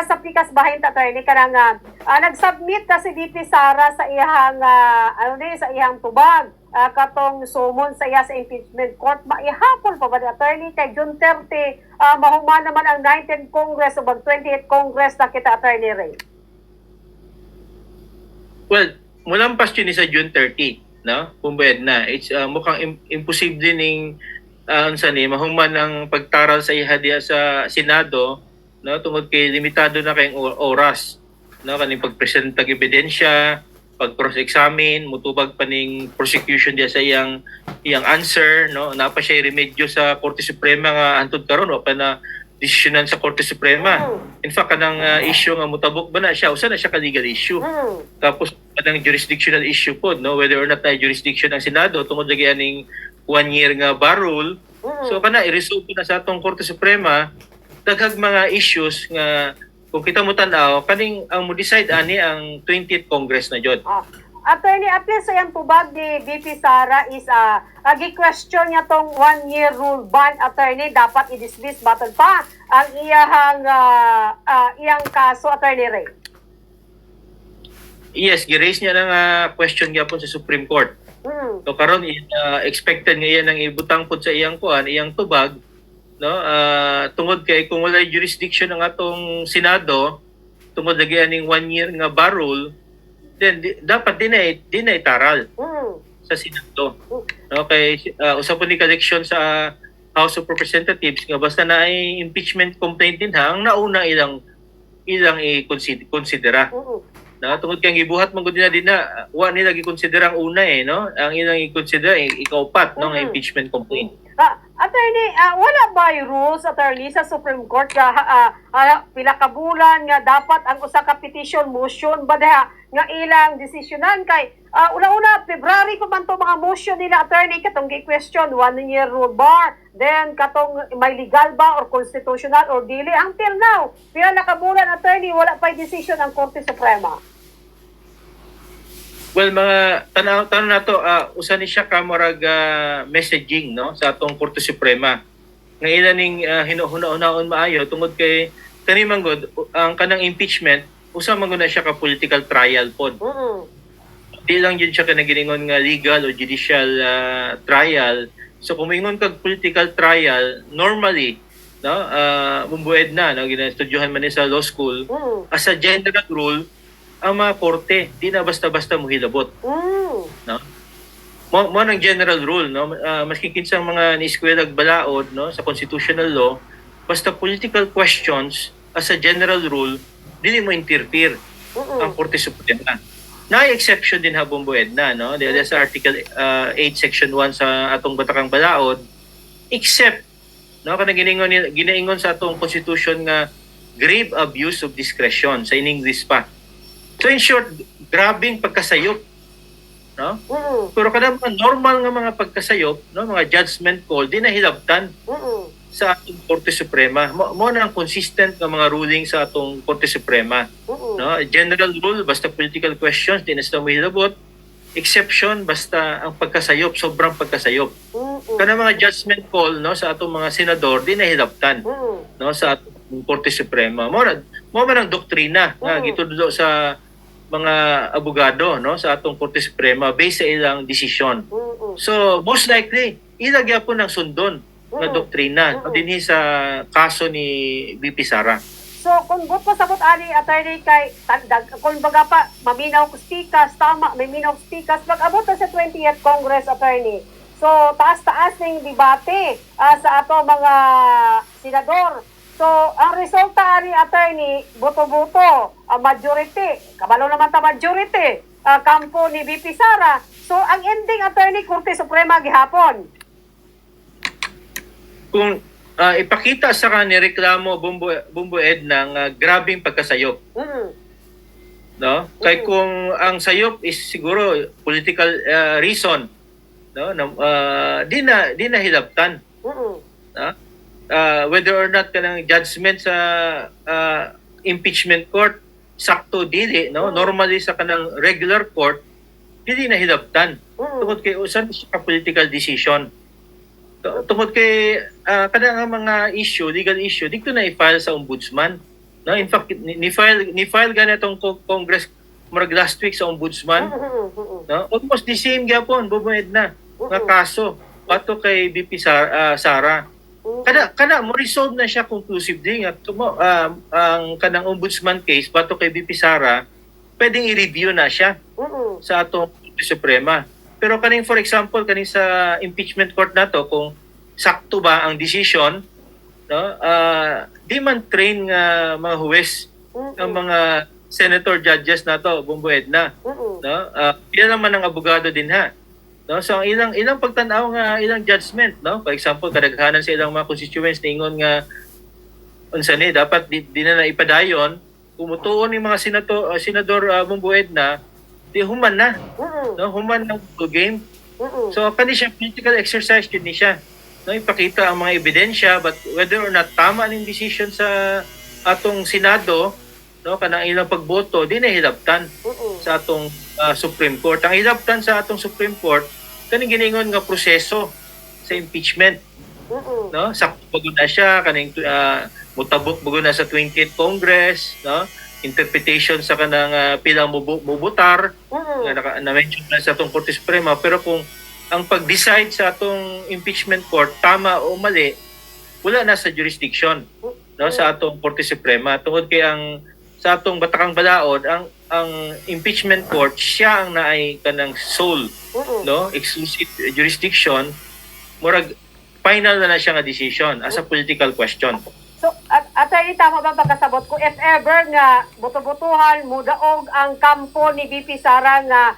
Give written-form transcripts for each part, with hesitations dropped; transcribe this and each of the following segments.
sa pikas bahin attorney kanang nag-submit kasi VP Sara sa iyang sa iyang tubag katong sumon sa iya sa impeachment court maihapon pa ba ni attorney kay June 30 mahuman naman ang 19th Congress o 28th Congress na kita attorney Ray. Well, mulampas yun sa June 30, no? Pumbed na. It's mukhang imposible ning mahuman ang pagtaral sa ihadya sa Senado, no? Tungod kay limitado na kayong oras, no? Kaning pagpresentag ebidensya, pag cross-examine, mutubag pa ning prosecution diya sa iyang answer, no? Napa siya remedyo sa Korte Suprema nga antud karon o pa na desisyonan sa Korte Suprema. In fact, kanang issue nga mutabok ba na siya, usa na siya ka legal issue. Tapos kanang jurisdictional issue po, no, whether or not na jurisdiction ng Senado tungod lagi aning 1 year nga bar rule. So kana i-resolve na sa atong Korte Suprema daghang mga issues nga kung kita mo tan-aw kaning ang mo decide ani ang 20th Congress na jud. Attorney, appeal sa iyang tubag ni VP Sara is gi-question niya tong 1 year rule ban, attorney, dapat i-dismiss battle pa ang iyang kaso, attorney Ray. Yes, gi-raise niya ng question gyapon sa Supreme Court. So karon expected nga yan ang ibutang pud sa iyang iyang tubag, no? Tungod kay kung wala jurisdiction ang atong Senado tungod lagi aning 1 year nga bar rule, then dapat din ay taral sa Senado. Okay, usapon ni election sa House of Representatives nga basta na ay impeachment complaint din ang nauna ilang i-considera. Na tungod kay gibuhat man gud din na wa nila gi-consider ang una no. Ang ilang i-consider ikaupat no nga impeachment complaint. Attorney, wala ba yung rules, attorney, sa Supreme Court pila ka bulan nga dapat ang usa ka petition motion ba nga ilang desisyonan kay una-una February pa man to mga motion nila, attorney, katong gi-question 1 year rule bar, then katong may legal ba or constitutional or dili until now pila na ka bulan, attorney, wala pa decision ang Korte Suprema. Well, mga tanaw na to, usa ni siya ka murag messaging no sa atong Korte Suprema. Nga ilan ning hinuhuna-unaon maayo tungod kay kani manggod ang kanang impeachment usa man na siya ka political trial pod. Di lang yun siya ka nagilingon nga legal o judicial trial. So kung moingon kag political trial, normally no mumbued na no ginastudyuhan man ni sa law school as a general rule ang mga korte di na basta-basta mohilabot. No? Mo nang general rule no maski kinsang mga ni-eskwela balaod no sa constitutional law basta political questions as a general rule dili mo interfere ang Korte Suprema. Na exception din habong bued na no dahil sa Article 8 Section 1 sa atong Batakang Balaod except no kanang ginaingon sa atong constitution nga grave abuse of discretion sa in English pa. So in short, grabing pagkasayop, no? Pero kada mga normal nga mga pagkasayop, no, mga judgment call di na hilabtan sa atong Korte Suprema. Mo na ang consistent nga mga ruling sa atong Korte Suprema. No, general rule basta political questions di na sila mahilabot. Exception basta ang pagkasayop, sobrang pagkasayop. Kada mga judgment call no sa atong mga senador di na hilabtan, no, sa atong Korte Suprema. Mo man ang doktrina nga gitudlo sa mga abogado no sa atong Korte Suprema based sa ilang desisyon. So most likely ilagya po ng sundon nga doktrina dinhi sa kaso ni VP Sara. So kung but pasabot ani, attorney, kay kung baga pa maminaw stikas tama may minaw stikas pag-abot sa 20th Congress, attorney. So taas-taas ning debate sa ato mga senador. So, ang resulta ni attorney, boto-boto, majority, kabalo naman ta majority, kampo ni VP Sara. So, ang ending, attorney, Korte Suprema gihapon. Kung ipakita sa kanya reklamo bumbued ng grabing pagkasayop. No? Kay kung ang sayop is siguro political reason, no? Di na hilabtan. No? Whether or not kanang judgment sa impeachment court sakto dili no normally sa kanang regular court dili na hilabtan tungod kay usan sa political decision tungod kay kanang mga issue legal issue dito na i-file sa ombudsman No, in fact ni-file ganitong Congress murag last week sa ombudsman. No, almost the same gyapon bubued na nga kaso pato kay BP Sara. Kana mo resolve na siya conclusively nga ang kanang ombudsman case pato kay BP Sara pwedeng i-review na siya sa atong Korte Suprema. Pero kaning for example kaning sa impeachment court nato kung sakto ba ang decision, no, di man train nga mga huwes ang mga senator judges nato bumbued na, no, pila naman ang abogado din ha, no. So ang ilang pagtan-aw nga ilang judgment, no, for example kadaghanan sa ilang mga constituents ningon nga unsa ni dapat di na ipadayon kumutuon ni mga senador bumbued na di human na, no, human ng game. So kani siya political exercise yun ni siya, no, ipakita ang mga ebidensya but whether or not tama ning decision sa atong Senado, no, kanang ilang pagboto di na hilabtan sa atong Supreme Court. Ang hilabtan sa atong Supreme Court kaning giningon nga proseso sa impeachment, no, sakto bago na siya kaning mutabok bago na sa 20th Congress, no, interpretation sa kanang pilang mubutar na mention na sa atong Korte Suprema. Pero kung ang pag-decide sa atong impeachment court tama o mali, wala na sa jurisdiction, no, sa atong Korte Suprema tungod kay ang sa atong Batakang Balaod ang impeachment court siya ang naay kanang sole, no, exclusive jurisdiction, murag final na siya nga decision as a political question. So, attorney, tama ba pagkasabot ko? If ever nga buto-butuhan, mudaog ang kampo ni BP Sara nga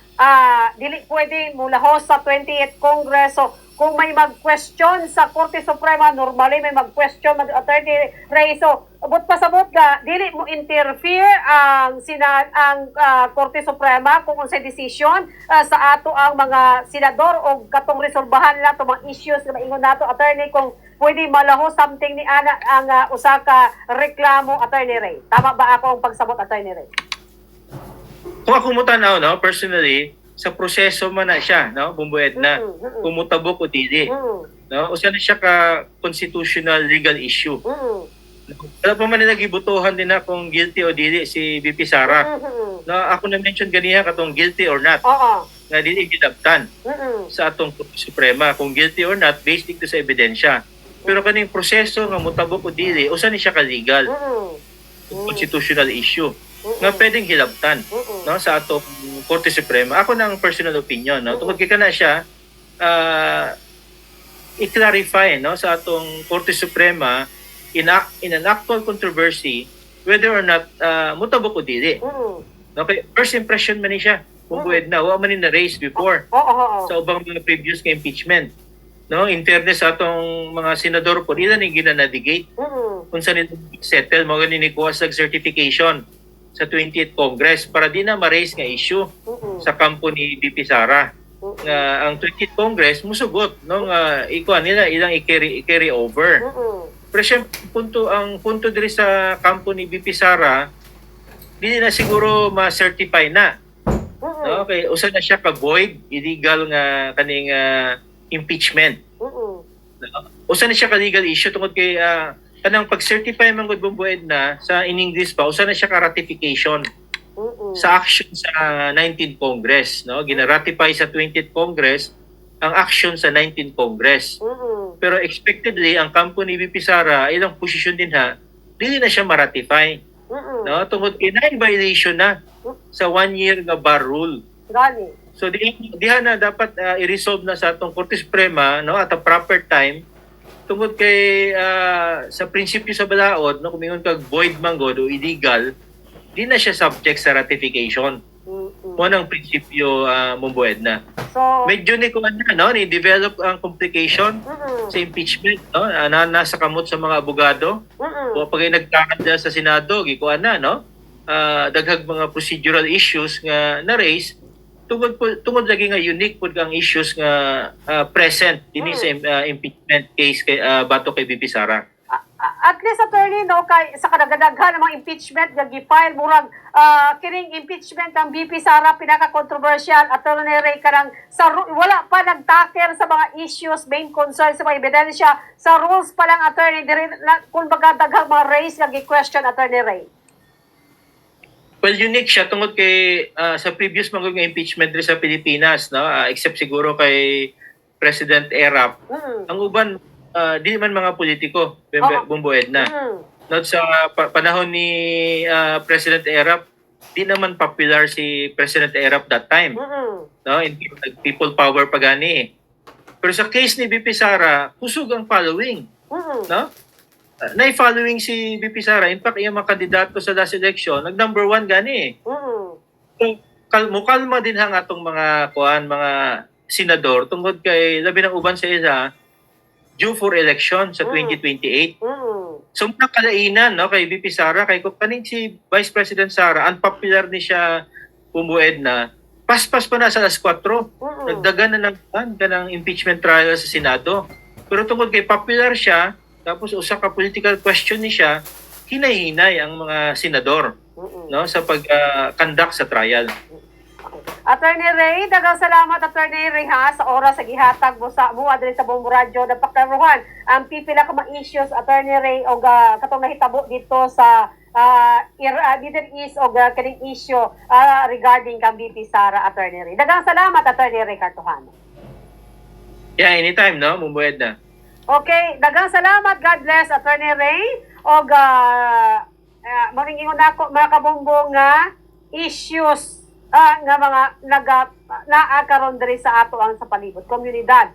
dili pwede mulahos sa 20th Congress. So, kung may mag-question sa Korte Suprema, normally may mag-question Attorney Ray. So, but pasabot ka, dili mo interfere ang Korte Suprema kung unsay decision sa ato ang mga senador o katong resolbahan nila itong mga issues na maingon nato, Attorney, kung pwede malahos something ni ana ang usa ka reklamo, Attorney Ray. Tama ba ako ang pagsabot, Attorney Ray? Kung ako mo tanaw, no, personally, sa proseso man na siya, no, bumbued na, kumutabok o dili, no, usa na siya ka constitutional legal issue. Wala pa man nila gibutuhan din na kung guilty o dili si BP Sara. No, ako na mention ganiya katong guilty or not. Nga dili gidabtan sa atong Korte Suprema kung guilty or not based dito sa ebidensya. Pero kaning proseso nga mutabok o dili, usa ni siya ka legal constitutional issue nga pwedeng hilabtan, no, sa atong Korte Suprema. Ako na ang personal opinion, no, tungod kay kana siya i-clarify, no, sa atong Korte Suprema in an actual controversy whether or not mutabok o dili. Okay, first impression man ni siya kung buwed na wa man ni na-raise before sa ubang mga previous nga impeachment, no. In fairness sa atong mga senador po, nila ni gina-navigate kung saan nito settle mo ganin ni kuha sa certification sa 20th Congress para di na ma-raise nga issue sa kampo ni BP Sara. Ang 20th Congress musugot, no, nga ikuha nila ilang i-carry over. Pero syempre, ang punto diri sa kampo ni BP Sara, di na siguro ma-certify na. Okay, usa na siya ka void, illegal nga kaning impeachment. Usa na siya ka legal issue tungod kay kanang pag-certify man gud bumbued na sa in English pa, usa na siya ka ratification sa action sa 19th Congress, no, gina-ratify sa 20th Congress ang action sa 19th Congress. Pero expectedly ang kampo ni BP Sara ilang posisyon din ha, dili na siya ma-ratify, no, tungod kay na violation na sa 1 year nga bar rule. So diha na dapat i-resolve na sa atong Korte Suprema, no, at a proper time tungod kay sa prinsipyo sa balaod, no, kung mingon kag void man god o illegal, di na siya subject sa ratification. Mo nang prinsipyo mumbued na. So medyo ni kuan na, no, ni develop ang complication sa impeachment, no, nasa kamot sa mga abogado. O pag nagkakanda sa Senado gikuan na, no, daghang mga procedural issues nga na-raise tungod lagi nga unique pud ang issues nga present dinhi sa impeachment case kay bato kay BP Sara. at least attorney no kay sa kadagdagan ng mga impeachment nga gi-file murag kining impeachment ng VP Sara pinaka-controversial attorney Ray karang wala pa nagtaker sa mga issues main concern sa mga ebidensya sa rules pa lang attorney diri kung baga daghang mga raise nga gi-question attorney Ray. Well, unique siya tungod kay sa previous mga impeachment rin sa Pilipinas, no? Except siguro kay President Erap. Ang uban di man mga politiko, bumbued na. Not sa panahon ni President Erap, di naman popular si President Erap that time. No, people power pa gani. Pero sa case ni BP Sara, kusog ang following. No? Na-following si BP Sara. In fact, yung mga kandidato sa last election, nag-number 1 gani. So, mukalma din hang atong mga senador tungod kay labi ng uban sa isa due for election sa 2028. So, nakalainan no, kay BP Sara, kay kung kaning si Vice President Sara, unpopular ni siya pumued na, paspas pa na sa alas 4. Nagdagan na ng impeachment trial sa Senado. Pero tungkol kay popular siya, tapos usa ka political question ni siya, hinay-hinay ang mga senador no, sa pag-conduct sa trial. Attorney Ray, daghang salamat Attorney Ray ha sa oras sa gihatag mo sa buwa diri sa Bombo Radio na pagkaruhan ang pipila ka mga issues Attorney Ray og katong nahitabo dito sa Middle East og kining issue regarding kang BP Sara Attorney Ray. Daghang salamat Attorney Ray Cartuhano. Yeah, anytime no, mumued na. Okay, daghang salamat. God bless Attorney Ray og maring ingon nako mga kabombo nga issues nga mga naakaron diri sa ato ang sa palibot komunidad